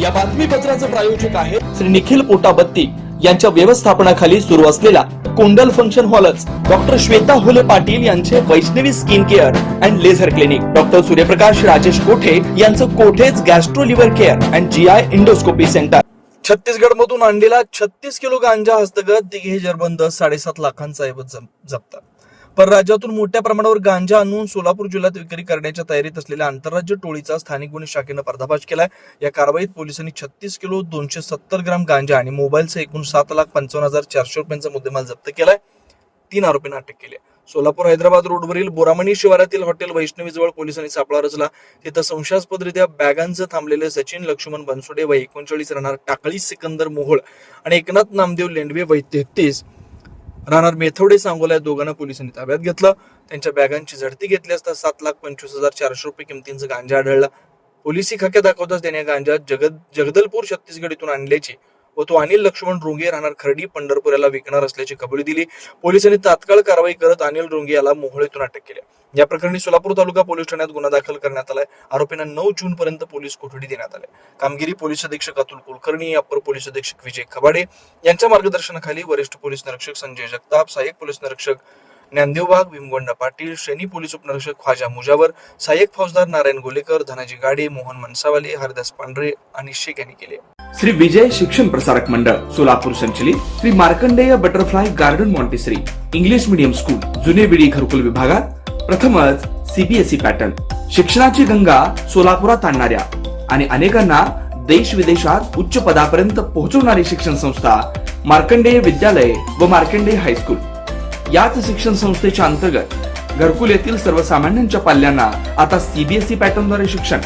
या बातमीपत्राचे प्रायोजक आहे श्री निखिल पोटाबत्ती यांच्या व्यवस्थापनाखाली सुरू असलेला कोंडल फंक्शन हॉलच डॉक्टर श्वेता होले पाटील यांचे Vaishnavi skin care and laser clinic, doctor Suryaprakash Rajesh Kothe यांचं Kothe's gastro liver care and GI endoscopy centre. Chhattisgarh मधून आणलेला 36 किलो गांजा हस्तगत, दिघे जरबंद 7.5 लाखांचा ऐवज जप्त. परराज्यातून मोठ्या प्रमाणावर गांजा आणून सोलापूर जिल्ह्यात विक्री करण्याच्या तयारीत असलेल्या आंतरराज्य टोळीचा स्थानिक गुन्हे शाखेनं पर्दाफाश केलाय. या कारवाईत पोलिसांनी 36 किलो 270 ग्राम गांजा आणि मोबाईलसह एकूण 7,55,400 रुपयांचा मुद्देमाल जप्त केलाय. 3 आरोपींना अटक केली आहे. सोलापूर हैदराबाद रोडवरील बोरामणी शिवारातील हॉटेल वैष्णवी जवळ पोलिसांनी सापळा रचला. तिथं संशयास्पदरित्या बॅगांचं थांबलेले सचिन लक्ष्मण बनसोडे वय 39 राहणार टाकळी, सिकंदर मोहोळ आणि एकनाथ नामदेव लेंडवे वय 33 राहणार मेथवडे सांगोला या दोघांना पोलिसांनी ताब्यात घेतलं. त्यांच्या बॅगांची झडती घेतली असता 7,25,400 रुपये किमतींचा गांजा आढळला. पोलिसी खाक्या दाखवताच त्याने गांजा जगदलपूर छत्तीसगड इथून आणल्याची व तो अनिल लक्ष्मण रोंगे राहणार खर्डी पंढरपूर याला विकणार असल्याची कबुली दिली. पोलिसांनी तात्काळ कारवाई करत अनिल रोंगे याला मोहोळ इथून अटक केली. या प्रकरणी सोलापूर तालुका पोलीस ठाण्यात गुन्हा दाखल करण्यात आलाय. आरोपींना 9 जून पर्यंत पोलीस कोठडी देण्यात आले. कामगिरी पोलीस अधीक्षक अतुल कुलकर्णी, अपर पोलीस अधीक्षक विजय खबाडे यांच्या मार्गदर्शनाखाली वरिष्ठ पोलीस निरीक्षक संजय जगताप, सहाय्यक पोलीस निरीक्षक ज्ञानदेव वाघ, भीमगोंडा पाटील, शनी पोलीस उपनिरीक्षक ख्वाजा मुजावर, सहाय्यक फौजदार नारायण गोलेकर, धनाजी गाडे, मोहन मनसावाले, हरदास पांढरे आणि शेख यांनी केले. श्री विजय शिक्षण प्रसारक मंडळ सोलापूर संचलित Shri Markandeya butterfly garden montessori English medium school, जुने विडी घरकुल विभागात प्रथमच सीबीएसई पॅटर्न शिक्षणाची गंगा सोलापुरात आणणाऱ्या आणि अनेकांना देश विदेशात उच्च पदापर्यंत पोहोचवणारी शिक्षण संस्था मार्कंडेय विद्यालय व मार्कंडेय हायस्कूल. याच शिक्षण संस्थेच्या अंतर्गत घरकुल येथील सर्वसामान्यांच्या पाल्यांना आता सीबीएसई पॅटर्नद्वारे शिक्षण.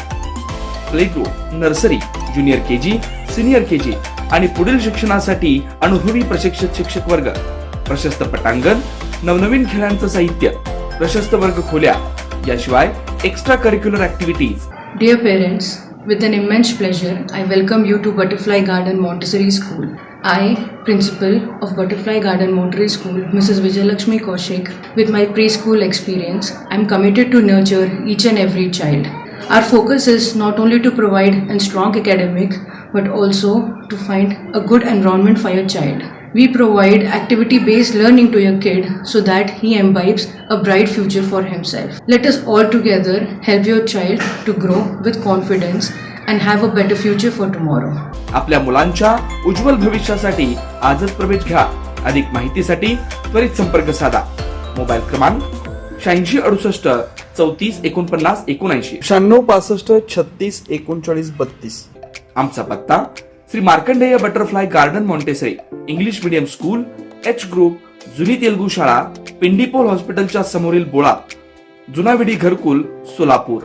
Play group, nursery, junior KG, senior KG आणि पुढील शिक्षणासाठी अनुभवी प्रशिक्षित शिक्षक वर्ग, प्रशस्त पटांगण, नवनवीन खेळांचं साहित्य, प्रशस्त वर्ग खोल्या, याशिवाय extra curricular activities. Dear parents, with an immense pleasure, I welcome you to Butterfly Garden Montessori School. I, Principal of Butterfly Garden Montessori School, Mrs. Vijayalakshmi Kaushik, with my preschool experience, I am committed to nurture each and every child. Our focus is not only to provide a strong academic, but also to find a good environment for your child. We provide activity-based learning to your kid so that he imbibes a bright future for himself. Let us all together help your child to grow with confidence and have a better future for tomorrow. आपल्या मुलांच्या उज्ज्वल भविष्यासाठी आजच प्रवेश घ्या. अधिक माहितीसाठी त्वरित संपर्क साधा. मोबाईल क्रमांक 8668 34 49 79 96 65 36 39 32. आमचा पत्ता Shri Markandeya butterfly garden montessori English medium school, H group, जुनी तेलगू शाळा, पिंडीपोल हॉस्पिटलच्या समोरील बोळा, जुना विडी घरकुल, सोलापूर.